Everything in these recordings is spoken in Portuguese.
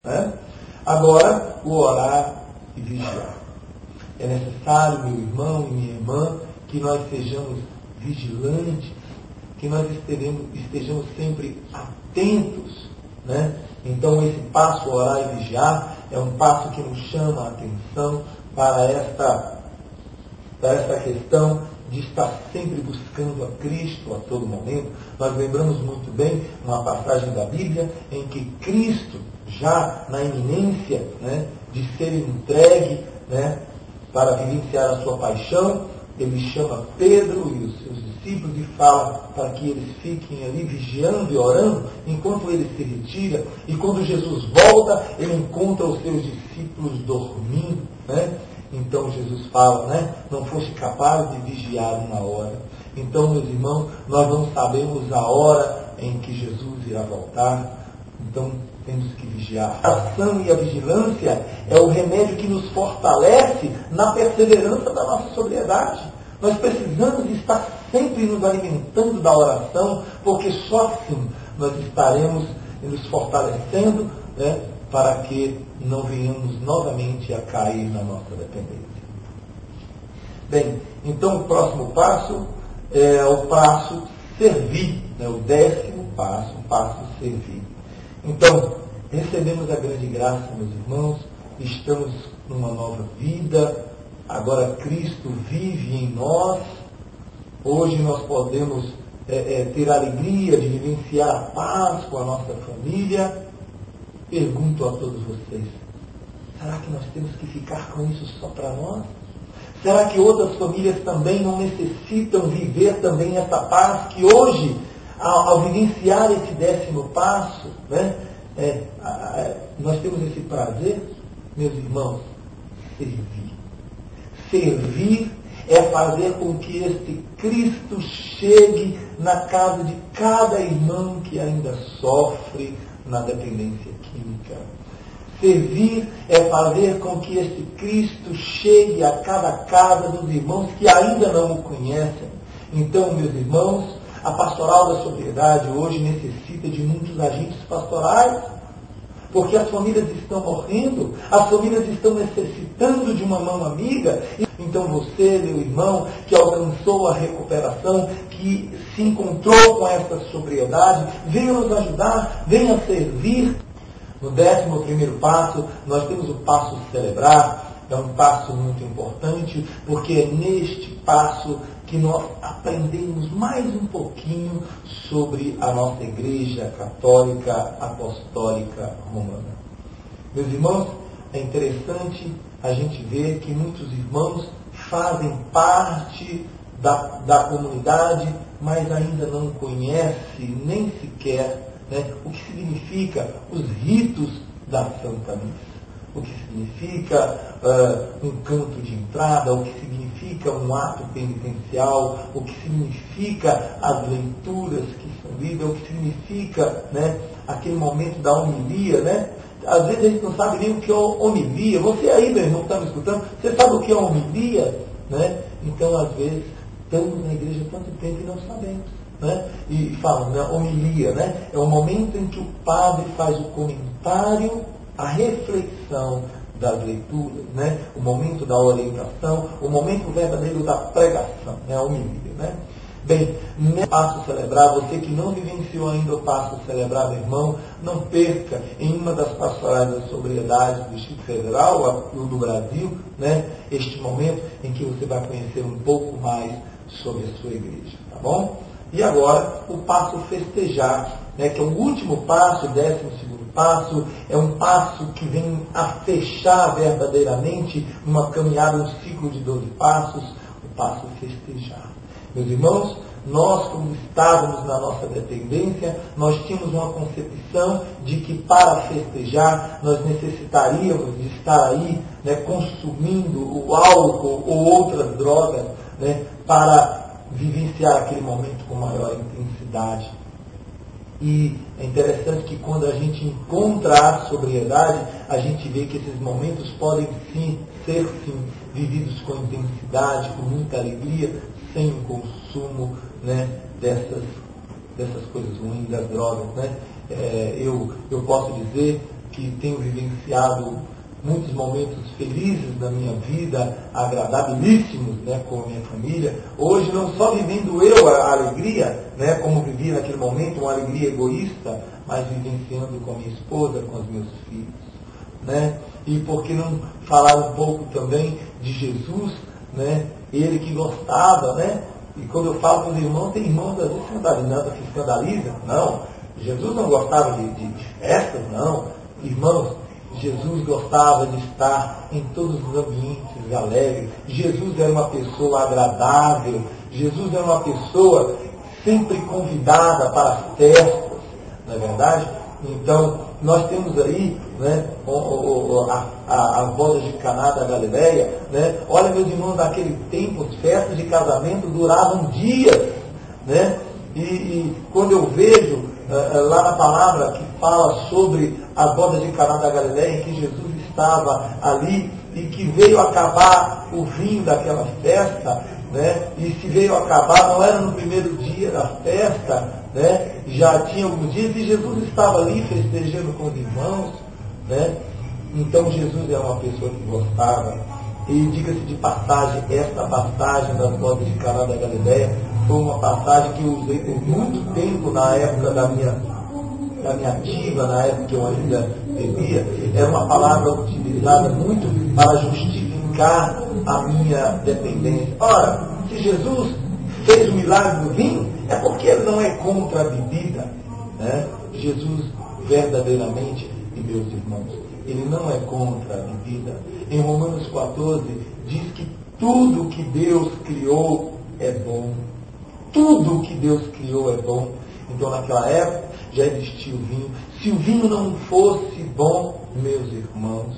né? Agora, o orar e vigiar. É necessário, meu irmão e minha irmã, que nós sejamos vigilantes, que nós estejamos sempre atentos, né? Então, esse passo, orar e vigiar, é um passo que nos chama a atenção para esta questão de estar sempre buscando a Cristo a todo momento. Nós lembramos muito bem uma passagem da Bíblia em que Cristo, já na iminência, né, de ser entregue, né, para vivenciar a sua paixão, ele chama Pedro e os seus discípulos e fala para que eles fiquem ali vigiando e orando enquanto ele se retira. E quando Jesus volta, ele encontra os seus discípulos dormindo, né? Então Jesus fala, né? Não foste capaz de vigiar uma hora. Então, meus irmãos, nós não sabemos a hora em que Jesus irá voltar. Então, temos que vigiar. A ação e a vigilância é o remédio que nos fortalece na perseverança da nossa sobriedade. Nós precisamos estar sempre nos alimentando da oração, porque só assim nós estaremos nos fortalecendo, né, para que não venhamos novamente a cair na nossa dependência. Bem, então o próximo passo é o passo servir, né, o 10º passo, o passo servir. Então, recebemos a grande graça, meus irmãos, estamos numa nova vida, agora Cristo vive em nós, hoje nós podemos ter a alegria de vivenciar a paz com a nossa família. Pergunto a todos vocês, será que nós temos que ficar com isso só para nós? Será que outras famílias também não necessitam viver também essa paz que hoje, ao vivenciar esse 10º passo, né, nós temos esse prazer, meus irmãos? Servir. Servir é fazer com que este Cristo chegue na casa de cada irmão que ainda sofre na dependência química. Servir é fazer com que este Cristo chegue a cada casa dos irmãos que ainda não o conhecem. Então, meus irmãos, a pastoral da sobriedade hoje necessita de muitos agentes pastorais, porque as famílias estão morrendo, as famílias estão necessitando de uma mão amiga. Então você, meu irmão, que alcançou a recuperação, que se encontrou com essa sobriedade, venha nos ajudar, venha servir. No 11º passo, nós temos o passo celebrar. É um passo muito importante, porque é neste passo que nós aprendemos mais um pouquinho sobre a nossa Igreja Católica Apostólica Romana. Meus irmãos, é interessante a gente ver que muitos irmãos fazem parte da comunidade, mas ainda não conhecem nem sequer, né, o que significa os ritos da Santa Missa. O que significa um canto de entrada, o que significa um ato penitencial, o que significa as leituras que são lidas, o que significa, né, aquele momento da homilia, né? Às vezes a gente não sabe nem o que é homilia. Você aí, meu irmão, que está me escutando, você sabe o que é homilia? Né? Então, às vezes, estamos na igreja há tanto tempo e não sabemos. Né? E falam, né, homilia, né? É o momento em que o padre faz o comentário, a reflexão das leituras, né? O momento da orientação, o momento verdadeiro da pregação, né? A homilia, né? Bem, no passo celebrar, você que não vivenciou ainda o passo celebrar, meu irmão, não perca em uma das pastorais da sobriedade do Distrito Federal, do Brasil, né? Este momento em que você vai conhecer um pouco mais sobre a sua igreja, tá bom? E agora, o passo festejar, né, que é o último passo, o 12º passo, é um passo que vem a fechar verdadeiramente uma caminhada, um ciclo de 12 passos, o passo festejar. Meus irmãos, nós, como estávamos na nossa dependência, nós tínhamos uma concepção de que para festejar nós necessitaríamos de estar aí, né, consumindo o álcool ou outras drogas, né, para vivenciar aquele momento com maior intensidade. E é interessante que quando a gente encontra a sobriedade, a gente vê que esses momentos podem sim ser vividos com intensidade, com muita alegria, sem o consumo, né, dessas coisas ruins, das drogas. Né? Eu posso dizer, que tenho vivenciado muitos momentos felizes da minha vida, agradabilíssimos, né, com a minha família. Hoje não só vivendo eu a alegria, né, como vivi naquele momento, uma alegria egoísta, mas vivenciando com a minha esposa, com os meus filhos. Né? E por que não falar um pouco também de Jesus, né? Ele que gostava, né? E quando eu falo com os irmãos, tem irmãos às vezes que escandalizam. Não, Jesus não gostava de festas, não. Irmãos, Jesus gostava de estar em todos os ambientes alegres. Jesus era uma pessoa agradável. Jesus era uma pessoa sempre convidada para as festas, não é verdade? Então, nós temos aí, né, as bodas de Caná da Galileia, né? Olha, meus irmãos, naquele tempo, as festas de casamento duravam dias, né? E quando eu vejo lá na palavra que fala sobre as bodas de Caná da Galileia, em que Jesus estava ali e que veio acabar o vinho daquela festa, né? E se veio acabar, não era no primeiro dia da festa, né? Já tinha alguns dias e Jesus estava ali festejando com os irmãos, né? Então Jesus era uma pessoa que gostava. E diga-se de passagem, esta passagem das bodas de Caná da Galileia foi uma passagem que eu usei por muito tempo na época da minha ativa, na época que eu ainda bebia. Era uma palavra utilizada muito para justificar a minha dependência. Ora, se Jesus fez o milagre do vinho, é porque ele não é contra a bebida, né? Jesus verdadeiramente, e meus irmãos, ele não é contra a bebida. Em Romanos 14 diz que tudo que Deus criou é bom. Tudo que Deus criou é bom. Então naquela época já existia o vinho. Se o vinho não fosse bom, meus irmãos,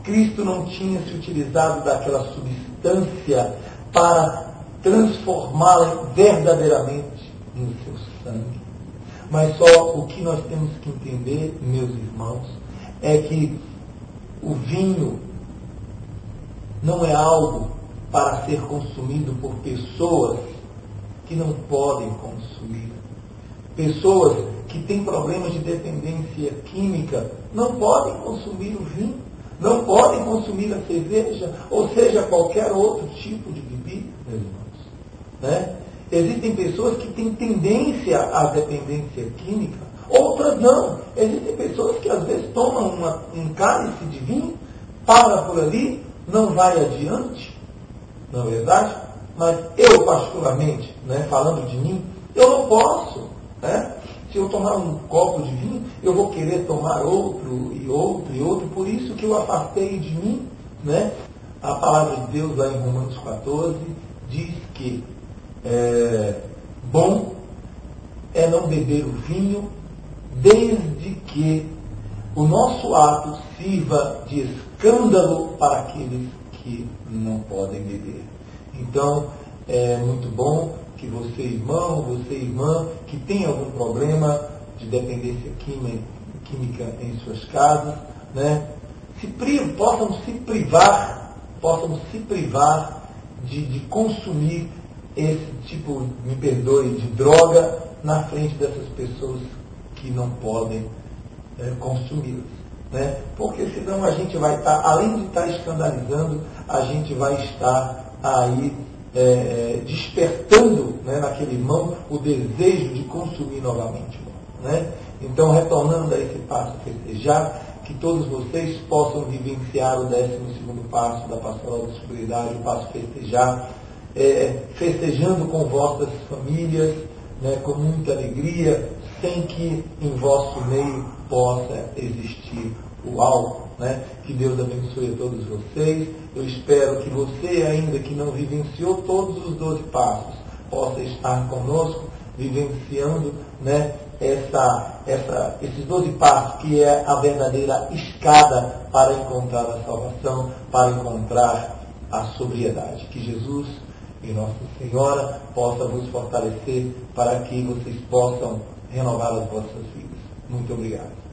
Cristo não tinha se utilizado daquela substância para transformá-la verdadeiramente no seu sangue. Mas só o que nós temos que entender, meus irmãos, é que o vinho não é algo para ser consumido por pessoas que não podem consumir. Pessoas que têm problemas de dependência química não podem consumir o vinho, não podem consumir a cerveja, ou seja, qualquer outro tipo de bebida, meus irmãos. Né? Existem pessoas que têm tendência à dependência química, outras não. Existem pessoas que às vezes tomam um cálice de vinho, para por ali, não vai adiante, não é verdade? Mas eu particularmente, né, falando de mim, eu não posso. Né? Se eu tomar um copo de vinho, eu vou querer tomar outro e outro e outro, por isso que eu afastei de mim. Né? A palavra de Deus lá em Romanos 14 diz que bom é não beber o vinho, desde que o nosso ato sirva de escândalo para aqueles que não podem beber. Então, é muito bom que você, irmão, você, irmã, que tem algum problema de dependência química em suas casas, né, possam se privar de consumir esse tipo, me perdoe, de droga na frente dessas pessoas que não podem consumi-las. Né? Porque senão a gente vai estar, além de estar escandalizando, a gente vai estar aí despertando, né, naquele irmão o desejo de consumir novamente. Né? Então, retornando a esse passo festejar, que todos vocês possam vivenciar o 12º passo da Pastoral da Sobriedade, o passo festejar, festejando com vossas famílias, né, com muita alegria, sem que em vosso meio possa existir o álcool. Né? Que Deus abençoe a todos vocês. Eu espero que você, ainda que não vivenciou todos os 12 passos, possa estar conosco, vivenciando, né, esses 12 passos, que é a verdadeira escada para encontrar a salvação, para encontrar a sobriedade. Que Jesus e Nossa Senhora possa vos fortalecer para que vocês possam renovar as vossas vidas. Muito obrigado.